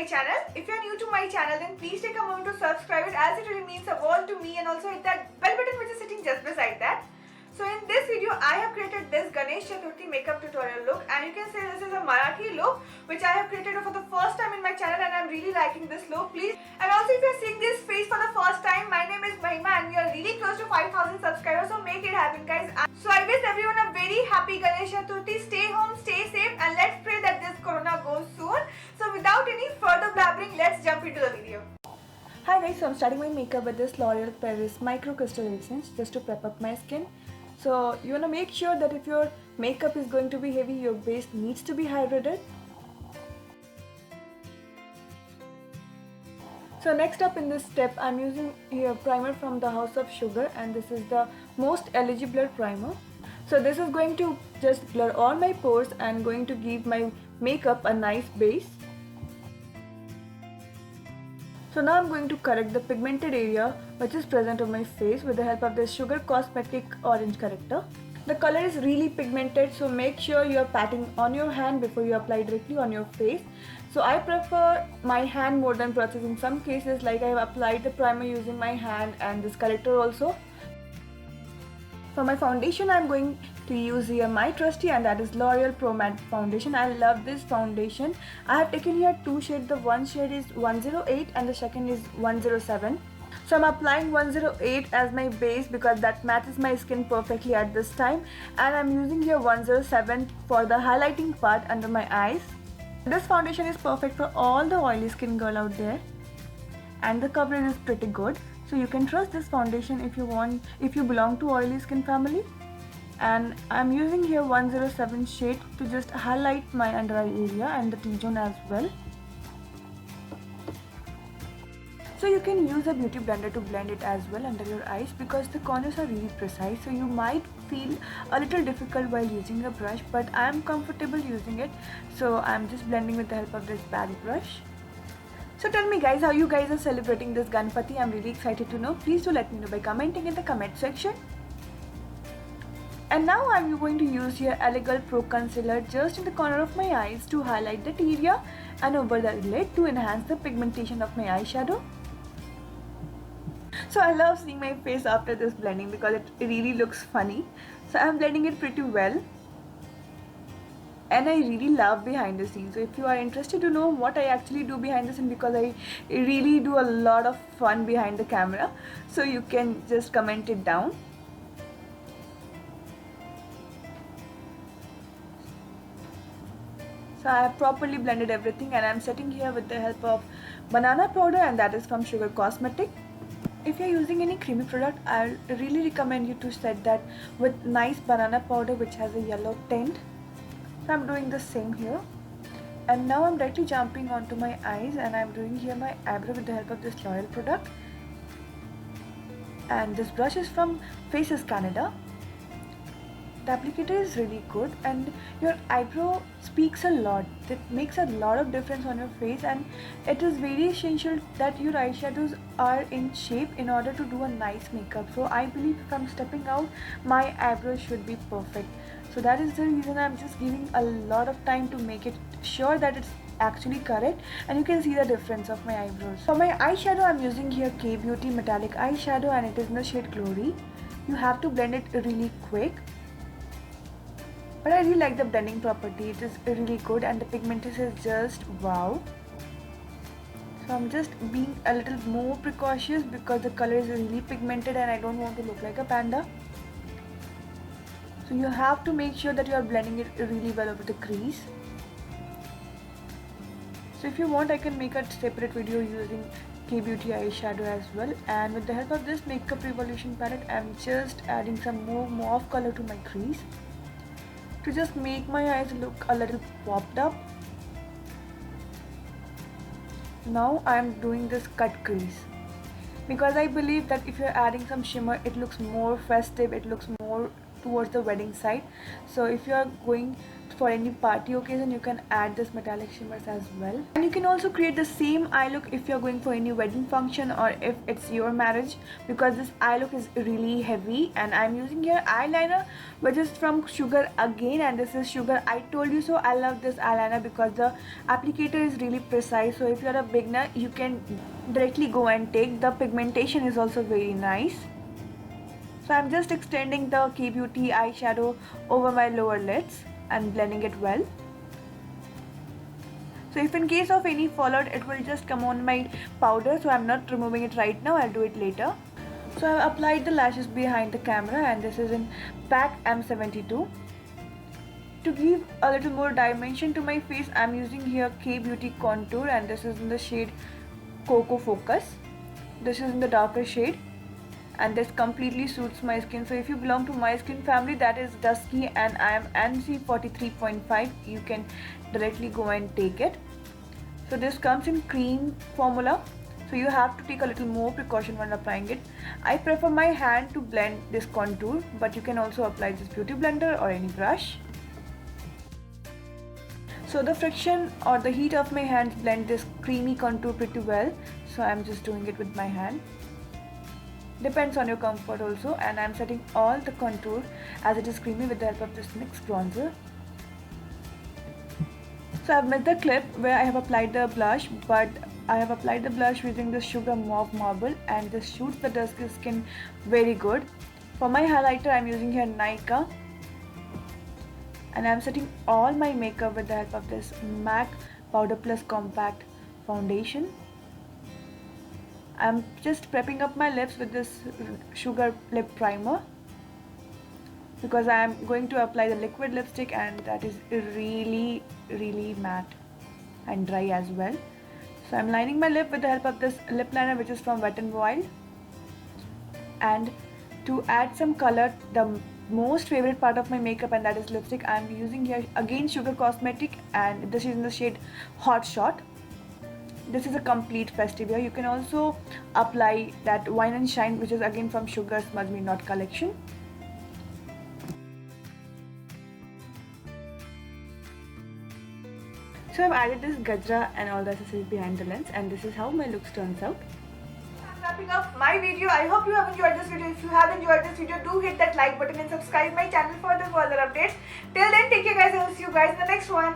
my channel. If you are new to my channel, then please take a moment to subscribe it, as it really means a world to me, and also hit that bell button which is sitting just beside that. So in this video, I have created this Ganesh Chaturthi makeup tutorial look, and you can say this is a Marathi look which I have created for the first time in my channel, and I'm really liking this look. Please, and also if you're seeing this face for the first time, my name is Mahima and we are really close to 5,000 subscribers, so make it happen, guys. So I wish everyone a very happy Ganesh Chaturthi. Stay home, stay safe, and let's pray that this corona goes soon. So without any further blabbering, let's jump into the video. Hi guys, so I'm starting my makeup with this L'Oreal Paris Micro Crystal Essence just to prep up my skin. So you want to make sure that if your makeup is going to be heavy, your base needs to be hydrated. So next up in this step, I'm using here primer from the House of Sugar, and this is the Most LG Blur Primer. So this is going to just blur all my pores and going to give my makeup a nice base. So now I'm going to correct the pigmented area which is present on my face with the help of this Sugar Cosmetic Orange Corrector. The color is really pigmented, so make sure you are patting on your hand before you apply directly on your face. So I prefer my hand more than brushes in some cases, like I have applied the primer using my hand and this corrector also. For my foundation, I'm going to use here my trusty, and that is L'Oreal Pro Matte Foundation. I love this foundation. I have taken here two shades. The one shade is 108 and the second is 107. So I'm applying 108 as my base because that matches my skin perfectly at this time, and I'm using here 107 for the highlighting part under my eyes. This foundation is perfect for all the oily skin girl out there, and the coverage is pretty good. So you can trust this foundation if you belong to oily skin family. And I'm using here 107 shade to just highlight my under eye area and the T-zone as well. So you can use a beauty blender to blend it as well under your eyes because the corners are really precise, so you might feel a little difficult while using a brush, but I am comfortable using it, so I'm just blending with the help of this baggy brush. So tell me guys, how you guys are celebrating this Ganpati. I'm really excited to know. Please do let me know by commenting in the comment section. And now I'm going to use here Elegant Pro Concealer just in the corner of my eyes to highlight that area and over the lid to enhance the pigmentation of my eyeshadow. So I love seeing my face after this blending because it really looks funny. So I'm blending it pretty well. And I really love behind the scenes. So if you are interested to know what I actually do behind the scenes, because I really do a lot of fun behind the camera, so you can just comment it down. So I have properly blended everything, and I'm setting here with the help of banana powder, and that is from Sugar Cosmetic. If you're using any creamy product, I really recommend you to set that with nice banana powder which has a yellow tint. So I'm doing the same here. And now I'm directly jumping onto my eyes, and I'm doing here my eyebrow with the help of this L'Oreal product. And this brush is from Faces Canada. The applicator is really good, and your eyebrow speaks a lot. It makes a lot of difference on your face, and it is very essential that your eyeshadows are in shape in order to do a nice makeup. So I believe if I'm stepping out, my eyebrows should be perfect. So that is the reason I'm just giving a lot of time to make it sure that it's actually correct, and you can see the difference of my eyebrows. For my eyeshadow, I'm using here K Beauty Metallic Eyeshadow, and it is in the shade Glory. You have to blend it really quick. But I really like the blending property. It is really good, and the pigmentation is just wow. So I'm just being a little more precautious because the color is really pigmented and I don't want to look like a panda. So you have to make sure that you are blending it really well over the crease. So if you want, I can make a separate video using K Beauty eyeshadow as well. And with the help of this Makeup Revolution palette, I'm just adding some more mauve color to my crease to just make my eyes look a little popped up. Now I am doing this cut crease because I believe that if you're adding some shimmer, it looks more festive, it looks more towards the wedding side. So if you are going for any party occasion, you can add this metallic shimmers as well. And you can also create the same eye look if you're going for any wedding function or if it's your marriage, because this eye look is really heavy. And I'm using here eyeliner which is from Sugar again, and this is Sugar I Told You So. I love this eyeliner because the applicator is really precise, so if you're a beginner you can directly go and take. The pigmentation is also very nice. So I'm just extending the K-Beauty eyeshadow over my lower lids and blending it well. So if in case of any fallout, it will just come on my powder, so I'm not removing it right now, I'll do it later. So I've applied the lashes behind the camera, and this is in PAC M72. To give a little more dimension to my face, I'm using here K-Beauty Contour, and this is in the shade Cocoa Focus. This is in the darker shade, and this completely suits my skin. So if you belong to my skin family, that is dusky, and I am NC 43.5, you can directly go and take it. So this comes in cream formula, so you have to take a little more precaution when applying it. I prefer my hand to blend this contour, but you can also apply this beauty blender or any brush. So the friction or the heat of my hands blend this creamy contour pretty well, so I'm just doing it with my hand. Depends on your comfort also, and I'm setting all the contour as it is creamy with the help of this NYX bronzer. So I've missed the clip where I have applied the blush, but I have applied the blush using the Sugar Mauve Marble, and this shoots the dusky skin very good. For my highlighter, I'm using here Nykaa, and I'm setting all my makeup with the help of this MAC Powder Plus Compact Foundation. I'm just prepping up my lips with this Sugar Lip Primer because I am going to apply the liquid lipstick, and that is really matte and dry as well. So I'm lining my lip with the help of this lip liner which is from Wet n Wild. And to add some color, the most favorite part of my makeup, and that is lipstick, I'm using here again Sugar Cosmetic, and this is in the shade Hot Shot. This is a complete festive wear. You can also apply that Wine and Shine, which is again from Sugar Smudge Me Not collection. So I've added this gajra and all the accessories behind the lens, and this is how my looks turns out. I'm wrapping up my video. I hope you have enjoyed this video. If you have enjoyed this video, do hit that like button and subscribe my channel for the further updates. Till then, take care guys, and I'll see you guys in the next one.